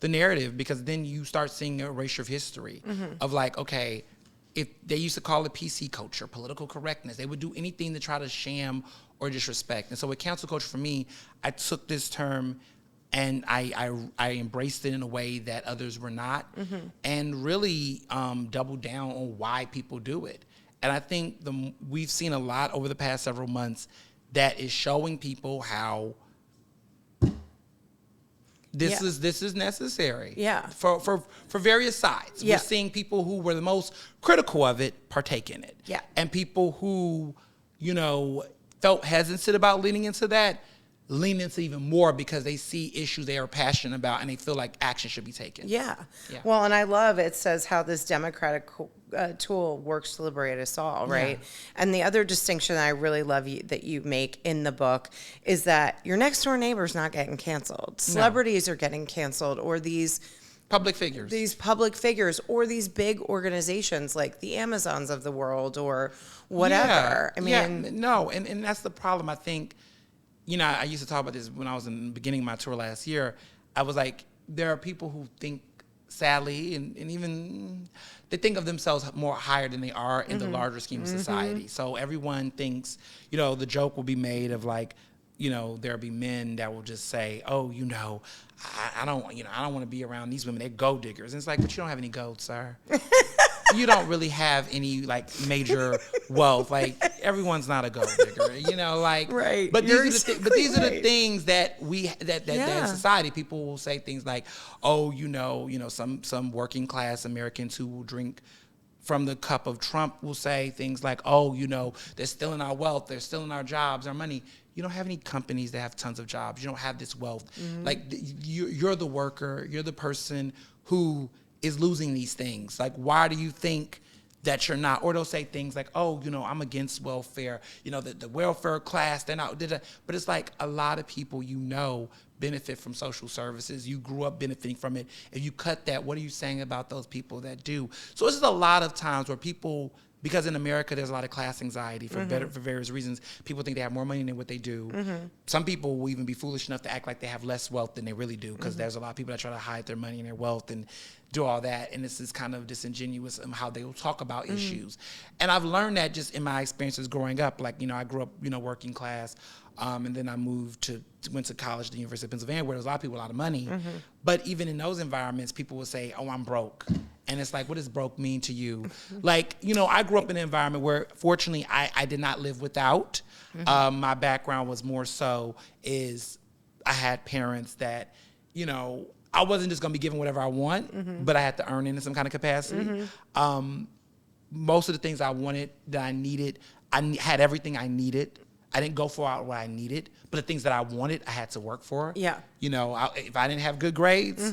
narrative, because then you start seeing a erasure of history of like, okay, if they used to call it PC culture, political correctness, they would do anything to try to sham or disrespect. And so with cancel culture, for me, I took this term and I embraced it in a way that others were not, and really doubled down on why people do it. And I think we've seen a lot over the past several months that is showing people how this is necessary. Yeah. For various sides. Yeah. We're seeing people who were the most critical of it partake in it. Yeah. And people who, felt hesitant about leaning into that, lean into even more, because they see issues they are passionate about and they feel like action should be taken. Yeah. Well, and I love it says how this democratic tool works to liberate us all, right? And the other distinction that I really love that you make in the book is that your next door neighbor's not getting canceled. Celebrities are getting canceled, or these public figures. Or these big organizations like the Amazons of the world or whatever. I mean, no, and that's the problem. I think, I used to talk about this when I was in the beginning of my tour last year. I was like, there are people who think, sadly, and even they think of themselves more higher than they are in the larger scheme of society. So everyone thinks, the joke will be made of like, there'll be men that will just say, oh, I don't want to be around these women. They're gold diggers. And it's like, but you don't have any gold, sir. You don't really have any like major wealth. Like everyone's not a gold digger, Right. But these are the things that that in society people will say things like, oh, some working class Americans who will drink from the cup of Trump will say things like, oh, they're stealing our wealth, they're stealing our jobs, our money. You don't have any companies that have tons of jobs. You don't have this wealth. Like you're the worker, you're the person who is losing these things. Like, why do you think that you're not? Or they'll say things like, oh, I'm against welfare. The welfare class, they're not. But it's like a lot of people, benefit from social services. You grew up benefiting from it. If you cut that, what are you saying about those people that do? So this is a lot of times where people, because in America there's a lot of class anxiety for various reasons. People think they have more money than what they do. Some people will even be foolish enough to act like they have less wealth than they really do, because there's a lot of people that try to hide their money and their wealth and do all that. And this is kind of disingenuous in how they will talk about issues. And I've learned that just in my experiences growing up. Like, I grew up, working class. And then I went to college at the University of Pennsylvania, where there was a lot of people with a lot of money. But even in those environments, people would say, oh, I'm broke. And it's like, what does broke mean to you? Like, I grew up in an environment where, fortunately, I did not live without. My background was more so I had parents that, I wasn't just going to be given whatever I want, but I had to earn it in some kind of capacity. Most of the things I wanted, that I needed, I had everything I needed. I didn't go for what I needed, but the things that I wanted, I had to work for. Yeah. If I didn't have good grades,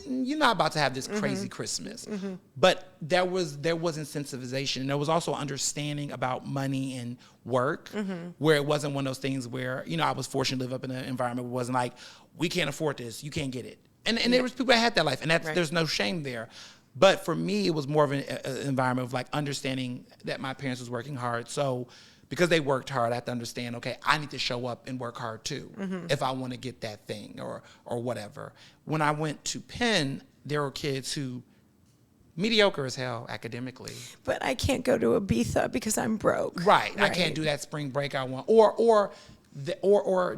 you're not about to have this crazy Christmas. But there was incentivization. And there was also understanding about money and work, where it wasn't one of those things where, I was fortunate to live up in an environment where it wasn't like, we can't afford this, you can't get it. And there was people that had that life, and there's no shame there. But for me, it was more of an environment of like understanding that my parents was working hard. So because they worked hard, I have to understand, okay, I need to show up and work hard too if I want to get that thing or whatever. When I went to Penn, there were kids who mediocre as hell academically. But I can't go to Ibiza because I'm broke. Right. I can't do that spring break I want. Or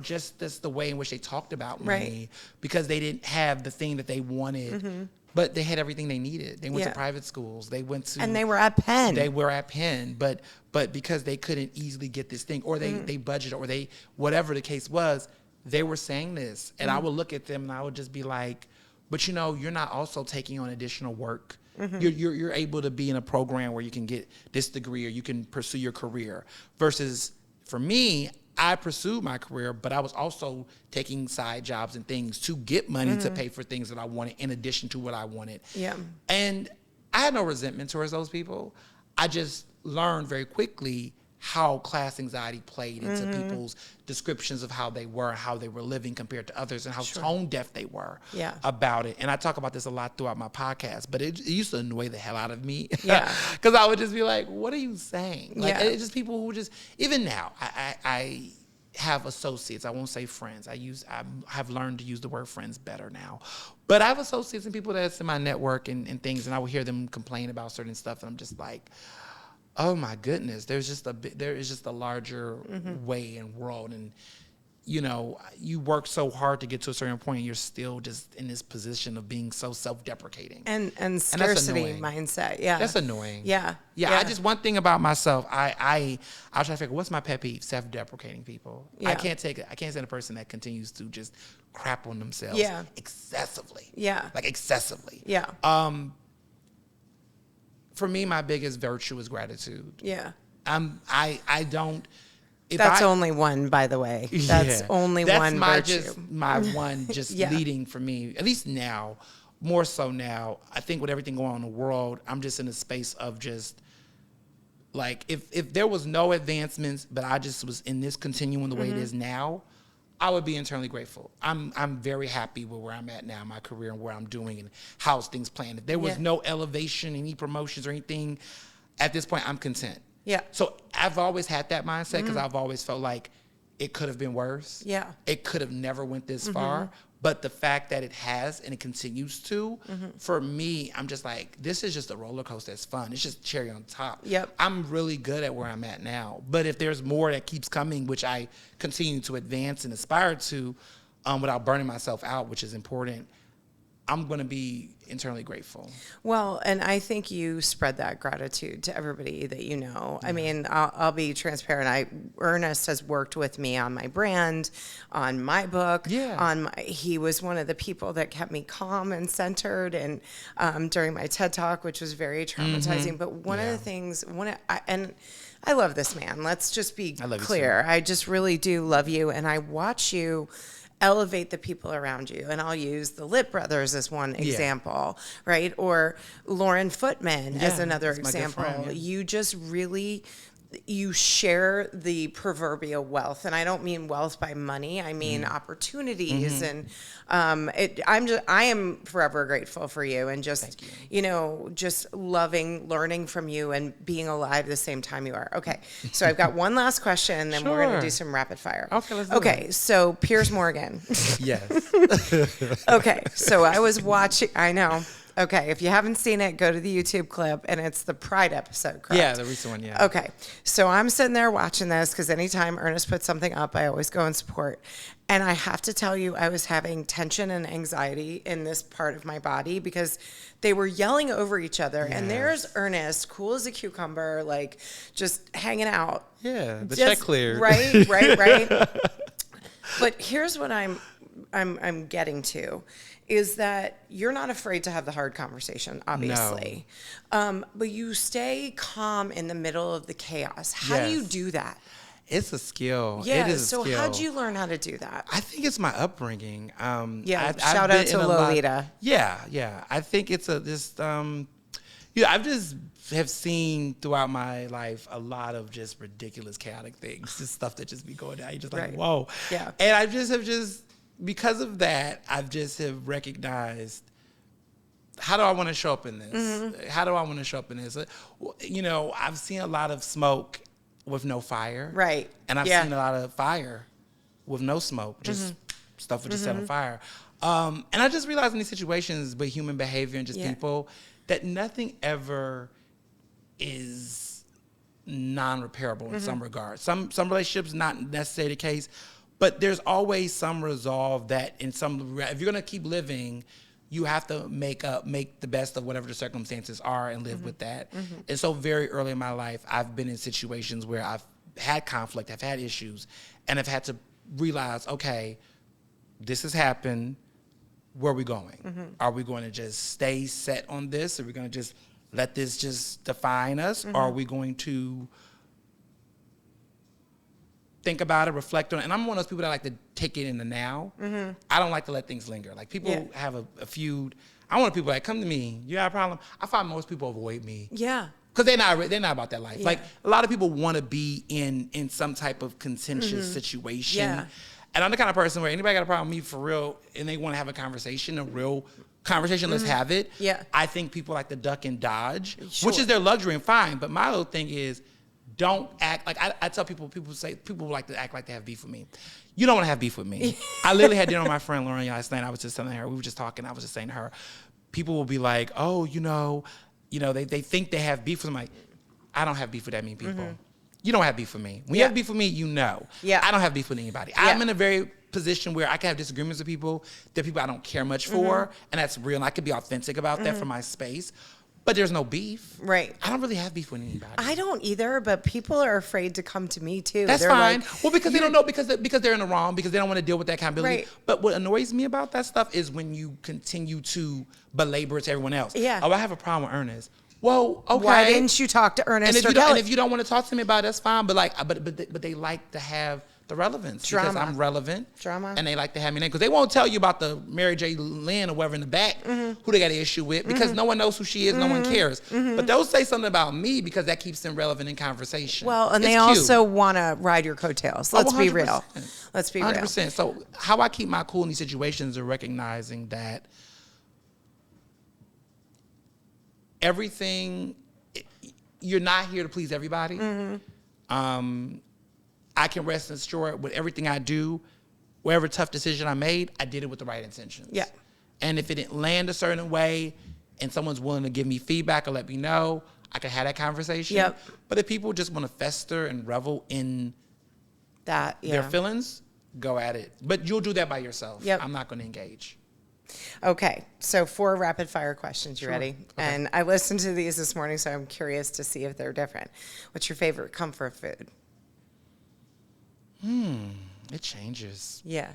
just this, the way in which they talked about money, because they didn't have the thing that they wanted. But they had everything they needed. They went to private schools. And they were at Penn. But because they couldn't easily get this thing, or they budgeted, or they, whatever the case was, they were saying this. And I would look at them and I would just be like, but you're not also taking on additional work You're able to be in a program where you can get this degree or you can pursue your career. Versus for me, I pursued my career, but I was also taking side jobs and things to get money to pay for things that I wanted in addition to what I wanted. Yeah. And I had no resentment towards those people. I just learned very quickly how class anxiety played into people's descriptions of how they were living compared to others, and how tone deaf they were about it. And I talk about this a lot throughout my podcast, but it used to annoy the hell out of me. Because I would just be like, what are you saying? Like, it's just people who just, even now, I have associates. I won't say friends. I have learned to use the word friends better now. But I have associates and people that's in my network and things, and I will hear them complain about certain stuff, and I'm just like, oh my goodness, there is just a larger way and world, and you work so hard to get to a certain point, and you're still just in this position of being so self-deprecating and scarcity mindset. Yeah, that's annoying. Yeah. I just, one thing about myself, I'll try to figure what's my pet peeve: self-deprecating people. I can't stand a person that continues to just crap on themselves excessively. Like excessively. For me, my biggest virtue is gratitude. I don't. That's only one, by the way. That's only one virtue. That's my one leading for me, at least now, more so now. I think with everything going on in the world, I'm just in a space of just, like, if there was no advancements, but I just was in this continuum the way it is now, I would be internally grateful. I'm very happy with where I'm at now, my career, and where I'm doing and how's things planned. If there was no elevation, any promotions or anything, at this point, I'm content. So I've always had that mindset because I've always felt like it could have been worse. It could have never went this far. But the fact that it has and it continues to, for me, I'm just like, this is just a roller coaster. It's fun. It's just cherry on top. I'm really good at where I'm at now. But if there's more that keeps coming, which I continue to advance and aspire to, without burning myself out, which is important, I'm going to be internally grateful. Well, and I think you spread that gratitude to everybody that you know. I mean, I'll be transparent. Ernest has worked with me on my brand, on my book. He was one of the people that kept me calm and centered, and during my TED Talk, which was very traumatizing. But one of the things, and I love this man. Let's just be clear. I just really do love you, and I watch you elevate the people around you. And I'll use the Litt brothers as one example, right? Or Lauren Footman as another example. Friend, You just really, you share the proverbial wealth. And I don't mean wealth by money. I mean opportunities. And I am forever grateful for you, and just, just loving learning from you and being alive the same time you are. Okay. So I've got one last question, and then we're going to do some rapid fire. Okay, let's do it. So Piers Morgan. Yes. Okay. So I was watching, I know. Okay, if you haven't seen it, go to the YouTube clip, and it's the Pride episode, correct? Yeah, the recent one, yeah. Okay, so I'm sitting there watching this because anytime Ernest puts something up, I always go and support. And I have to tell you, I was having tension and anxiety in this part of my body because they were yelling over each other. And there's Ernest, cool as a cucumber, like just hanging out. Yeah, the check cleared. Right. But here's what I'm getting to. Is that you're not afraid to have the hard conversation, obviously. No. But you stay calm in the middle of the chaos. How do you do that? It's a skill. Yeah, it is a skill. So how'd you learn how to do that? I think it's my upbringing. Shout out to Lolita. I think it's I've just have seen throughout my life a lot of just ridiculous, chaotic things. Just stuff that just be going down. You're just like, whoa. Yeah. And I just have because of that, I've just have recognized, how do I want to show up in this? How do I want to show up in this? I've seen a lot of smoke with no fire. Right. And I've seen a lot of fire with no smoke, just stuff would just set on fire. And I just realized in these situations with human behavior and just people that nothing ever is non-repairable in some regards. Some relationships, not necessarily the case. But there's always some resolve that if you're going to keep living, you have to make the best of whatever the circumstances are and live with that. And so very early in my life, I've been in situations where I've had conflict, I've had issues, and I've had to realize, okay, this has happened. where are we going? Are we going to just stay set on this? Are we going to just let this just define us? Or are we going to think about it, reflect on it? And I'm one of those people that like to take it in the now. I don't like to let things linger. Like people have a feud. I want people that come to me. You have a problem? I find most people avoid me. Yeah. Because they're not about that life. Yeah. Like a lot of people want to be in some type of contentious situation. Yeah. And I'm the kind of person where anybody got a problem with me for real and they want to have a conversation, a real conversation, let's have it. Yeah. I think people like to duck and dodge, which is their luxury and fine. But my little thing is, don't act like I tell people like to act like they have beef with me. You don't want to have beef with me. I literally had dinner with my friend Lauren last night. I was just telling her, we were just talking. I was just saying to her, people will be like, oh, they think they have beef with me. Like, I don't have beef with that many people. You don't have beef with me. When you have beef with me, I don't have beef with anybody. I'm in a very position where I can have disagreements with people, that people I don't care much for, and that's real, and I can be authentic about that for my space. But there's no beef. Right. I don't really have beef with anybody. I don't either, but people are afraid to come to me too. They're fine. Like, well, because they don't know, because they're in the wrong, because they don't want to deal with that accountability. Right. But what annoys me about that stuff is when you continue to belabor it to everyone else. Yeah. Oh, I have a problem with Ernest. Well, okay. Why didn't you talk to Ernest or Kelly? And if you don't want to talk to me about it, that's fine. But but they like to have the relevance. Drama. Because I'm relevant. Drama. And they like to have me in. Because they won't tell you about the Mary J. Lynn or whatever in the back who they got an issue with, because no one knows who she is, no one cares. But they'll say something about me because that keeps them relevant in conversation. Well, and they also want to ride your coattails. Let's be real. Let's be real. 100%. So how I keep my cool in these situations is recognizing that everything, you're not here to please everybody. I can rest assured with everything I do, whatever tough decision I made, I did it with the right intentions. Yeah. And if it didn't land a certain way and someone's willing to give me feedback or let me know, I can have that conversation. Yep. But if people just want to fester and revel in their feelings, go at it. But you'll do that by yourself. Yep. I'm not going to engage. Okay, so 4 rapid fire questions. You ready? Okay. And I listened to these this morning, so I'm curious to see if they're different. What's your favorite comfort food? It changes. Yeah.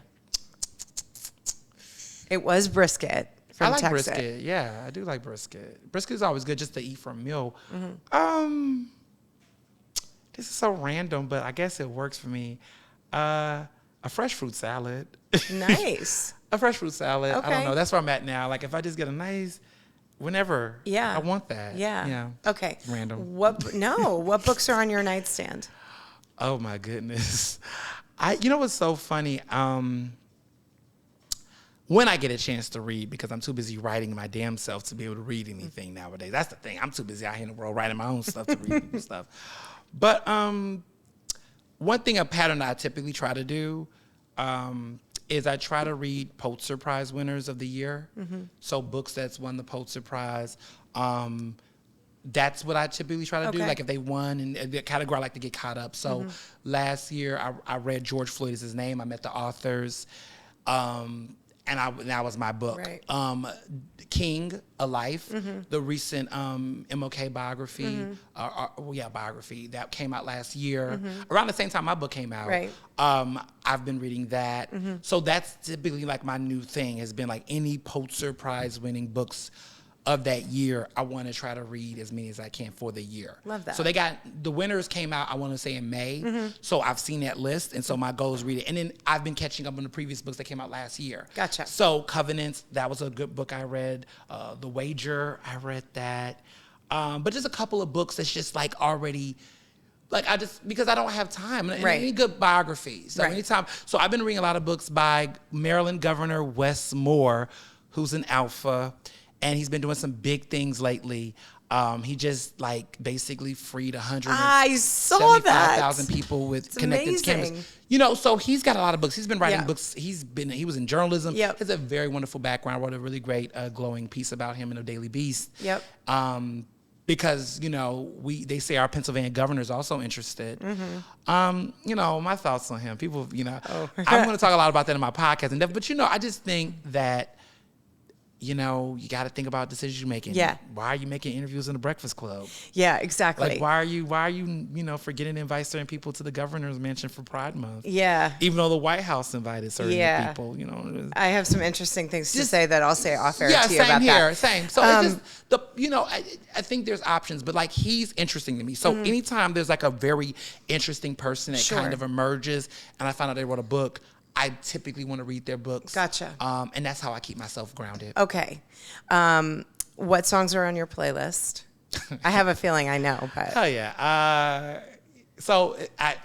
It was brisket from Texas. I like brisket. Yeah, I do like brisket. Brisket is always good just to eat for a meal. This is so random, but I guess it works for me. A fresh fruit salad. Nice. A fresh fruit salad. Okay. I don't know. That's where I'm at now. Like if I just get a nice, whenever. Yeah. I want that. Yeah. Okay. Random. What books are on your nightstand? Oh my goodness. You know what's so funny? When I get a chance to read, because I'm too busy writing my damn self to be able to read anything nowadays. That's the thing. I'm too busy out here in the world writing my own stuff to read people's stuff. But one thing, a pattern that I typically try to do is I try to read Pulitzer Prize winners of the year. So books that's won the Pulitzer Prize. That's what I typically try to do. Like if they won in the category, I like to get caught up. So last year I read George Floyd is his name. I met the authors. And that was my book. Right. King, A Life, the recent MLK biography, biography that came out last year. Around the same time my book came out. Right. I've been reading that. So that's typically like my new thing, has been like any Pulitzer Prize winning books of that year. I want to try to read as many as I can for the year. Love that. So the winners came out, I want to say in May. So I've seen that list. And so my goal is read it. And then I've been catching up on the previous books that came out last year. Gotcha. So Covenants, that was a good book I read. The Wager, I read that. But just a couple of books that's just like already, because I don't have time. And any good biographies. So anytime. So I've been reading a lot of books by Maryland Governor Wes Moore, who's an alpha. And he's been doing some big things lately. He just basically freed 175,000 people with connected cameras. So he's got a lot of books. He's been writing books. He was in journalism. He has a very wonderful background. Wrote a really great glowing piece about him in the Daily Beast. Because they say our Pennsylvania governor is also interested. My thoughts on him. People, I'm going to talk a lot about that in my podcast and stuff. But I just think that you know, you got to think about decisions you're making. Yeah. Why are you making interviews in the Breakfast Club? Yeah, exactly. Like, why are you, you know, forgetting to invite certain people to the governor's mansion for Pride Month? Yeah. Even though the White House invited certain people, you know. I have some interesting things to say that I'll say off air to you same about here, that. Same. So it's just you know, I think there's options, but like he's interesting to me. So anytime there's like a very interesting person that kind of emerges, and I find out they wrote a book, I typically want to read their books. Gotcha. And that's how I keep myself grounded. Okay. What songs are on your playlist? I have a feeling I know, but. Oh, yeah. So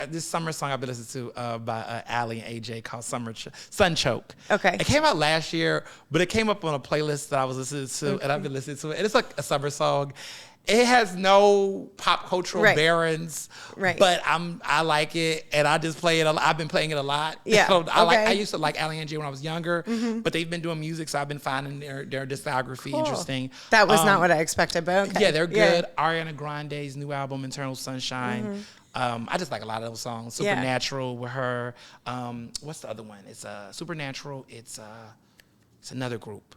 this summer song I've been listening to by Allie and AJ called Sun Choke. Okay. It came out last year, but it came up on a playlist that I was listening to, and I've been listening to it. And it's like a summer song. It has no pop cultural bearings, but I like it, and I just play it. I've been playing it a lot. Yeah, So I used to like Allie and AJ when I was younger, but they've been doing music, so I've been finding their discography interesting. That was not what I expected, but okay. Yeah, they're good. Ariana Grande's new album, Eternal Sunshine. I just like a lot of those songs. Supernatural with her. What's the other one? It's Supernatural. It's another group.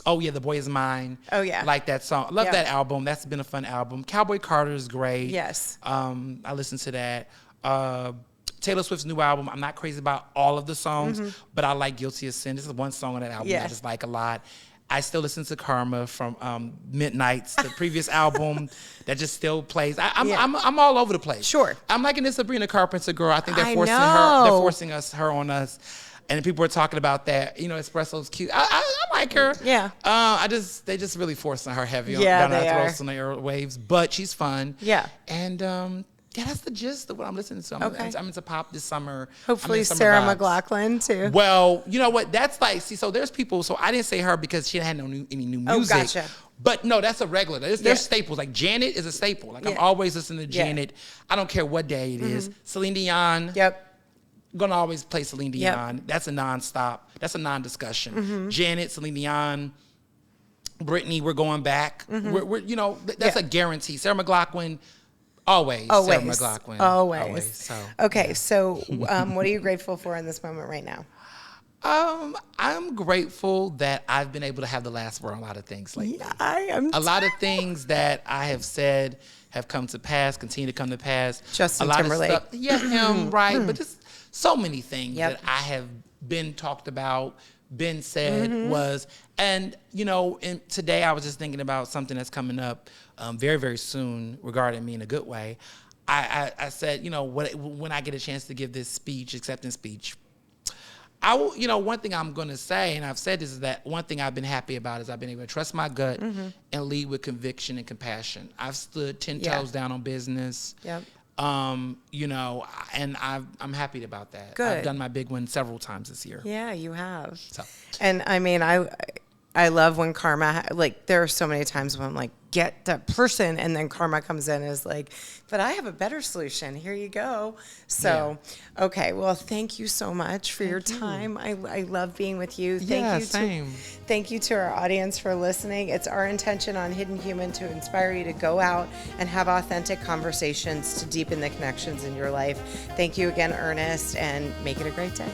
Oh, yeah, The Boy Is Mine. Oh, yeah. Like that song. Love that album. That's been a fun album. Cowboy Carter is great. Yes. I listened to that. Taylor Swift's new album, I'm not crazy about all of the songs, but I like Guilty of Sin. This is one song on that album I just like a lot. I still listen to Karma from Midnight's, the previous album that just still plays. I'm all over the place. Sure. I'm liking this Sabrina Carpenter girl. I think they're forcing her on us. And people were talking about that, you know, Espresso's cute. I like her. Yeah. They just really forcing her heavy Yeah, down our they throats are. on the airwaves. But she's fun. Yeah. And that's the gist of what I'm listening to. I'm into pop this summer. Hopefully Sarah McLachlan too. Well, you know what? That's like, so there's people, so I didn't say her because she hadn't had any new music. Oh, gotcha. But no, that's a regular. There's staples. Like Janet is a staple. Like I'm always listening to Janet. I don't care what day it is. Celine Dion. Yep. Gonna always play Celine Dion. That's a nonstop. That's a non-discussion. Janet, Celine Dion, Britney. We're going back. We're you know, that's a guarantee. Sarah McLachlan, always. Sarah McLachlan, always. So okay, so what are you grateful for in this moment right now? I'm grateful that I've been able to have the last word on a lot of things lately. Yeah, I am. A lot of things that I have said have come to pass, continue to come to pass. Justin a lot Timberlake. Of stuff, him, right? But just so many things that I have been talked about, been said and you know, and today I was just thinking about something that's coming up very, very soon regarding me in a good way. I said, you know, when I get a chance to give this speech, acceptance speech, I will, you know, one thing I'm going to say, and I've said this, is that one thing I've been happy about is I've been able to trust my gut and lead with conviction and compassion. I've stood 10 toes down on business. Yep. You know, and I'm happy about that. Good. I've done my big one several times this year. Yeah, you have. So. And I mean, I love when karma, like there are so many times when I'm like, get that person, and then karma comes in and is like, but I have a better solution. Here you go. So, okay. Well, thank you so much for your time. I love being with you. Thank you to our audience for listening. It's our intention on Hidden Human to inspire you to go out and have authentic conversations to deepen the connections in your life. Thank you again, Ernest, and make it a great day.